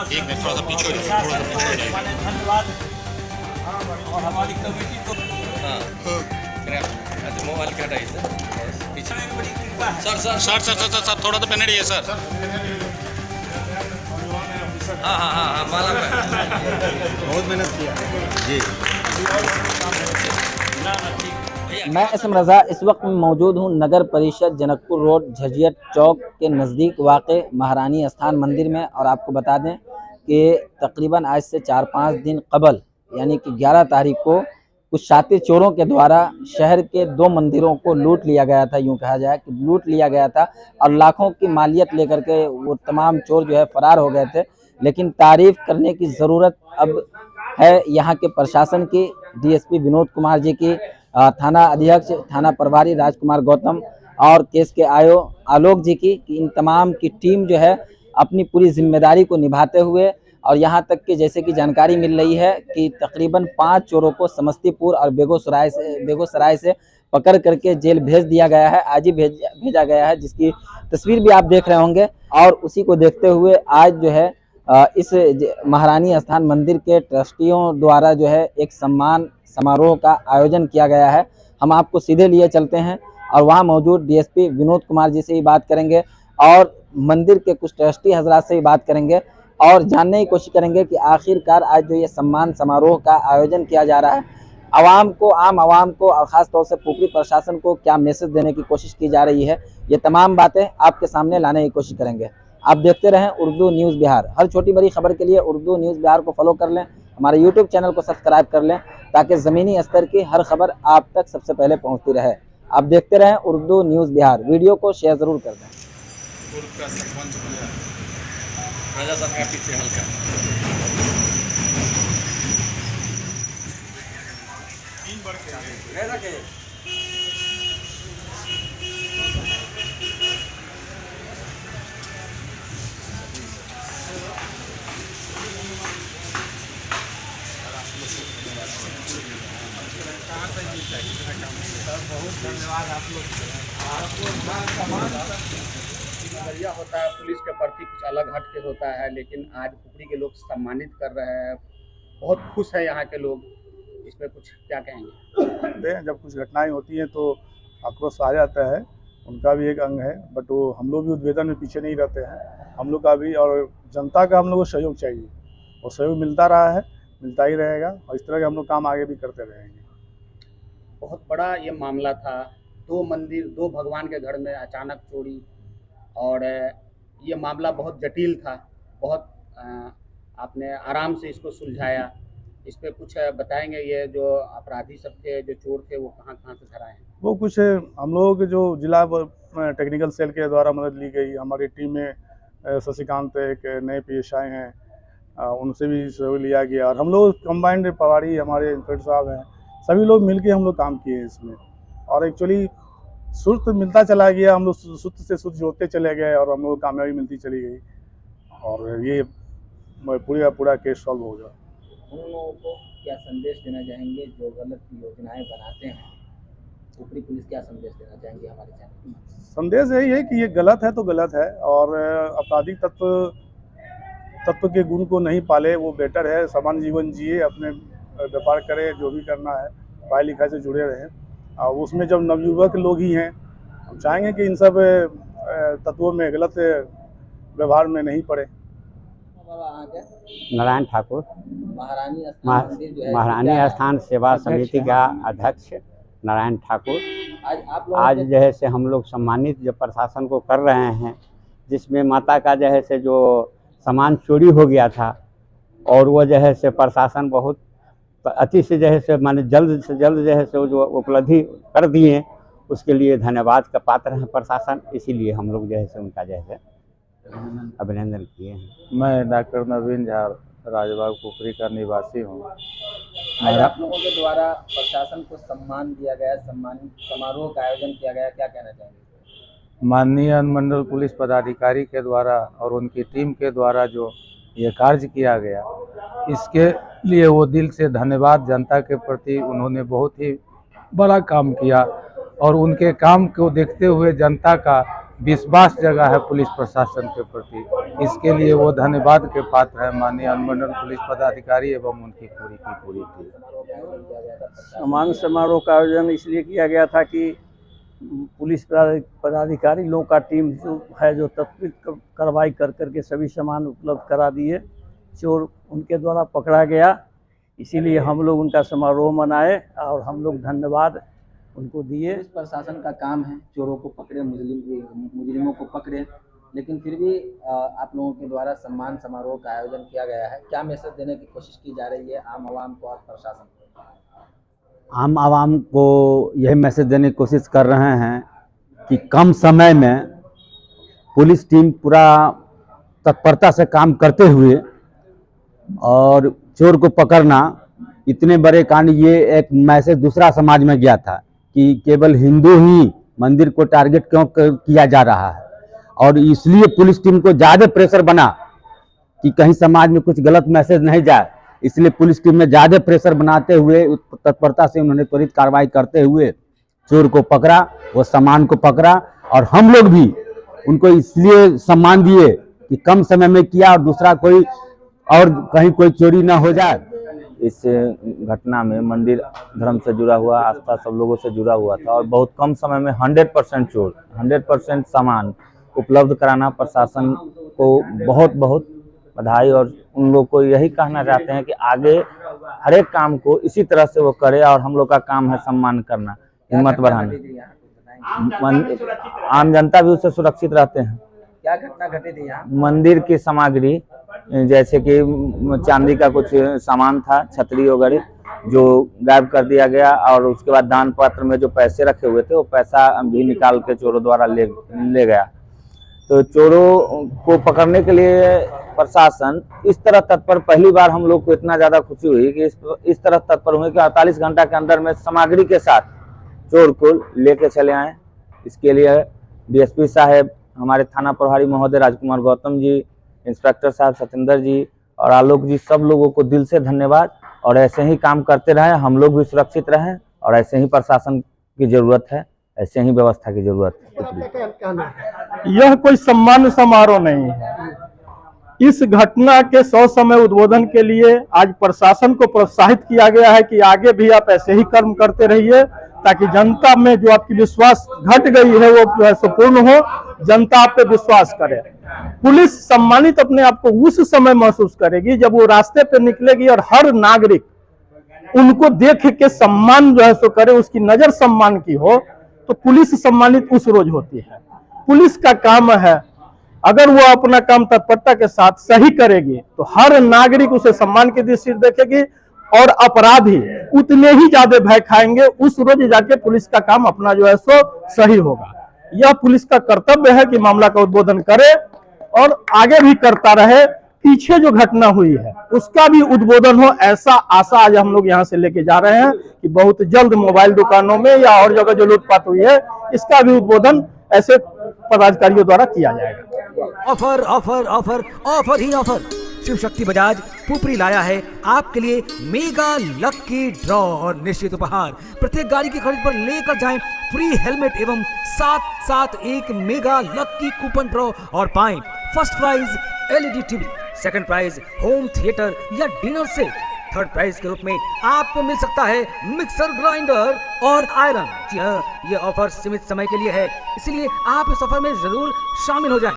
एक मिनट थोड़ा सा पीछे हो जाइए, थोड़ा सा पीछे हो जाइए। धन्यवाद। और हमारी कमेटी को मोबाइल का हटाइए सर, पीछे बड़ी कृपा है। सर थोड़ा तो पहने रहिए सर। हाँ माला में बहुत मेहनत किया जी। मैं इसम रज़ा इस वक्त मौजूद हूँ नगर परिषद जनकपुर रोड झज्जियत चौक के नज़दीक वाक़ महारानी स्थान मंदिर में। और आपको बता दें कि तकरीबन आज से 4-5 दिन कबल यानी कि 11 तारीख को कुछ शातिर चोरों के द्वारा शहर के 2 मंदिरों को लूट लिया गया था। यूँ कहा जाए कि लूट लिया गया था और लाखों की मालियत लेकर के वो तमाम चोर जो है फरार हो गए थे। लेकिन तारीफ़ करने की ज़रूरत अब है यहाँ के प्रशासन की, डीएसपी विनोद कुमार जी की, थाना अध्यक्ष थाना प्रभारी राजकुमार गौतम और केस के आलोक जी की, कि इन तमाम की टीम जो है अपनी पूरी जिम्मेदारी को निभाते हुए, और यहाँ तक कि जैसे कि जानकारी मिल रही है कि तकरीबन 5 चोरों को समस्तीपुर और बेगूसराय से पकड़ करके जेल भेज दिया गया है। आज ही भेजा गया है, जिसकी तस्वीर भी आप देख रहे होंगे। और उसी को देखते हुए आज जो है इस महारानी स्थान मंदिर के ट्रस्टियों द्वारा जो है एक सम्मान समारोह का आयोजन किया गया है। हम आपको सीधे लिए चलते हैं और वहां मौजूद डीएसपी विनोद कुमार जी से ही बात करेंगे और मंदिर के कुछ ट्रस्टी हजरात से ही बात करेंगे और जानने की कोशिश करेंगे कि आखिरकार आज जो ये सम्मान समारोह का आयोजन किया जा रहा है, आम आवाम को और ख़ास तौर से पुपरी प्रशासन को क्या मैसेज देने की कोशिश की जा रही है, ये तमाम बातें आपके सामने लाने की कोशिश करेंगे। आप देखते रहें उर्दू न्यूज़ बिहार। हर छोटी बड़ी खबर के लिए उर्दू न्यूज़ बिहार को फॉलो कर लें, हमारे यूट्यूब चैनल को सब्सक्राइब कर लें ताकि ज़मीनी स्तर की हर खबर आप तक सबसे पहले पहुंचती रहे। आप देखते रहें उर्दू न्यूज़ बिहार। वीडियो को शेयर ज़रूर कर दें। राजा साहब का पीछे हल्का बहुत धन्यवाद आप लोग। नजरिया होता है पुलिस के प्रति कुछ अलग हट के होता है, लेकिन आज पुपरी के लोग सम्मानित कर रहे हैं, बहुत खुश है यहाँ के लोग। इसमें कुछ क्या कहेंगे? जब कुछ घटनाएं होती हैं तो आक्रोश आ जाता है, उनका भी एक अंग है, बट वो हम लोग भी उद्वेदन में पीछे नहीं रहते हैं। हम लोग का भी और जनता का हम लोग को सहयोग चाहिए और सहयोग मिलता रहा है, मिलता ही रहेगा और इस तरह के हम लोग काम आगे भी करते रहेंगे। बहुत बड़ा ये मामला था, 2 मंदिर 2 भगवान के घर में अचानक चोरी, और ये मामला बहुत जटिल था। बहुत आपने आराम से इसको सुलझाया। इस पर कुछ बताएंगे? ये जो अपराधी सब थे, जो चोर थे, वो कहाँ से धराए हैं? वो कुछ हम लोगों के जो जिला टेक्निकल सेल के द्वारा मदद ली गई। हमारी टीम में शशिकांत एक नए PSI हैं, उनसे भी सहयोग लिया गया और हम लोग कंबाइंड प्रभारी हमारे इंस्पेक्टर साहब हैं, सभी लोग मिलके हम लोग काम किए इसमें। और एक्चुअली सुस्त मिलता चला गया, हम लोग सुस्त से सुस्त जोड़ते चले गए और हम लोग को कामयाबी मिलती चली गई और ये पूरा केस सॉल्व हो गया। उन लोगों को क्या संदेश देना चाहेंगे जो गलत योजनाएं बनाते हैं? ऊपरी पुलिस क्या संदेश देना चाहेंगे हमारे चैनल? संदेश यही है कि ये गलत है तो गलत है और आपराधिक तत्व के गुण को नहीं पाले, वो बेटर है। सामान्य जीवन जिए, अपने व्यापार करे, जो भी करना है, पढ़ाई लिखाई से जुड़े रहें। और उसमें जब नवयुवक लोग ही हैं, हम चाहेंगे कि इन सब तत्वों में गलत व्यवहार में नहीं पड़े। नारायण ठाकुर, महारानी स्थान सेवा समिति का अध्यक्ष नारायण ठाकुर। आज जो है से हम लोग सम्मानित जो प्रशासन को कर रहे हैं, जिसमें माता का जो है से जो सामान चोरी हो गया था और वो जो है से प्रशासन बहुत अति से जो है से माने जल्द से जल्द जो है से जो उपलब्धि कर दिए, उसके लिए धन्यवाद का पात्र है प्रशासन। इसीलिए हम लोग जो है से उनका जो है से अभिनंदन किए हैं। मैं डॉक्टर नवीन झा राजबाग पुपरी का निवासी हूँ। आज आप लोगों के द्वारा प्रशासन को सम्मान दिया गया, सम्मान समारोह का आयोजन किया गया, क्या कहना चाहेंगे? माननीय अनुमंडल पुलिस पदाधिकारी के द्वारा और उनकी टीम के द्वारा जो ये कार्य किया गया, इसके लिए वो दिल से धन्यवाद। जनता के प्रति उन्होंने बहुत ही बड़ा काम किया और उनके काम को देखते हुए जनता का विश्वास जगह है पुलिस प्रशासन के प्रति, इसके लिए वो धन्यवाद के पात्र है माननीय अनुमंडल पुलिस पदाधिकारी एवं उनकी पूरी की पूरी टीम। सम्मान समारोह का आयोजन इसलिए किया गया था कि पुलिस पदाधिकारी लोगों का टीम जो है जो त्वरित कार्रवाई कर करके सभी सामान उपलब्ध करा दिए, चोर उनके द्वारा पकड़ा गया, इसीलिए हम लोग उनका समारोह मनाए और हम लोग धन्यवाद उनको दिए। पुलिस प्रशासन का काम है चोरों को पकड़े, मुजरिमों को पकड़े, लेकिन फिर भी आप लोगों के द्वारा सम्मान समारोह का आयोजन किया गया है। क्या मैसेज देने की कोशिश की जा रही है आम आवाम को और प्रशासन को? आम आवाम को यही मैसेज देने की कोशिश कर रहे हैं कि कम समय में पुलिस टीम पूरा तत्परता से काम करते हुए और चोर को पकड़ना, इतने बड़े कांड, ये एक मैसेज दूसरा समाज में गया था कि केवल हिंदू ही मंदिर को टारगेट क्यों किया जा रहा है, और इसलिए पुलिस टीम को ज़्यादा प्रेशर बना कि कहीं समाज में कुछ गलत मैसेज नहीं जाए, इसलिए पुलिस टीम में ज़्यादा प्रेशर बनाते हुए तत्परता से उन्होंने त्वरित कार्रवाई करते हुए चोर को पकड़ा, वो सामान को पकड़ा, और हम लोग भी उनको इसलिए सम्मान दिए कि कम समय में किया और दूसरा कोई और कहीं कोई चोरी ना हो जाए। इस घटना में मंदिर धर्म से जुड़ा हुआ, आस्था सब लोगों से जुड़ा हुआ था और बहुत कम समय में 100% चोर, 100% सामान उपलब्ध कराना प्रशासन को बहुत बहुत बधाई, और उन लोग को यही कहना चाहते हैं कि आगे हर एक काम को इसी तरह से वो करे, और हम लोग का काम है सम्मान करना, हिम्मत बढ़ाना। आम जनता भी उससे सुरक्षित रहते हैं। क्या घटना घटी थी यहाँ? मंदिर की सामग्री जैसे कि चांदी का कुछ सामान था, छतरी वगैरह, जो गायब कर दिया गया, और उसके बाद दान पात्र में जो पैसे रखे हुए थे वो पैसा भी निकाल के चोरों द्वारा ले गया। तो चोरों को पकड़ने के लिए प्रशासन इस तरह तत्पर, पहली बार हम लोग को इतना ज़्यादा खुशी हुई कि इस तरह तत्पर हुए कि 48 घंटा के अंदर में सामग्री के साथ चोर को लेके चले आए। इसके लिए डीएसपी साहब, हमारे थाना प्रभारी महोदय राजकुमार गौतम जी, इंस्पेक्टर साहब सतेंद्र जी और आलोक जी, सब लोगों को दिल से धन्यवाद, और ऐसे ही काम करते रहें, हम लोग भी सुरक्षित रहें, और ऐसे ही प्रशासन की ज़रूरत है, ऐसे ही व्यवस्था की ज़रूरत है। यह कोई सम्मान समारोह नहीं है। इस घटना के 100 समय उद्बोधन के लिए आज प्रशासन को प्रोत्साहित किया गया है कि आगे भी आप ऐसे ही कर्म करते रहिए, ताकि जनता में जो आपकी विश्वास घट गई है वो जो है संपूर्ण हो, जनता आप पे विश्वास करे। पुलिस सम्मानित अपने आप को उस समय महसूस करेगी जब वो रास्ते पे निकलेगी और हर नागरिक उनको देख के सम्मान जो है सो करे, उसकी नजर सम्मान की हो, तो पुलिस सम्मानित उस रोज होती है। पुलिस का काम है, अगर वो अपना काम तत्परता के साथ सही करेगी तो हर नागरिक उसे सम्मान की दृष्टि से देखेगी, और अपराधी उतने ही ज्यादा भय खाएंगे। उस रोज जाके पुलिस का काम अपना जो है सो सही होगा। यह पुलिस का कर्तव्य है कि मामला का उद्बोधन करे और आगे भी करता रहे। पीछे जो घटना हुई है उसका भी उद्बोधन हो, ऐसा आशा आज हम लोग यहाँ से लेके जा रहे हैं कि बहुत जल्द मोबाइल दुकानों में या और जगह जो लूटपाट हुई है इसका भी उद्बोधन ऐसे पदाधिकारियों द्वारा किया जाएगा। ऑफर ऑफर ऑफर ऑफर ही ऑफर। शिव शक्ति बजाज पुपरी लाया है आपके लिए मेगा लकी ड्रॉ और निश्चित उपहार। प्रत्येक गाड़ी की खरीद पर लेकर जाएं फ्री हेलमेट एवं साथ एक मेगा लकी कूपन ड्रॉ और पाएं first prize LED TV, second prize home theatre या डिनर सेट, थर्ड प्राइज के रूप में आपको मिल सकता है मिक्सर ग्राइंडर और आयरन। जी हाँ, ये ऑफर सीमित समय के लिए है, इसलिए आप इस ऑफर में जरूर शामिल हो जाएं।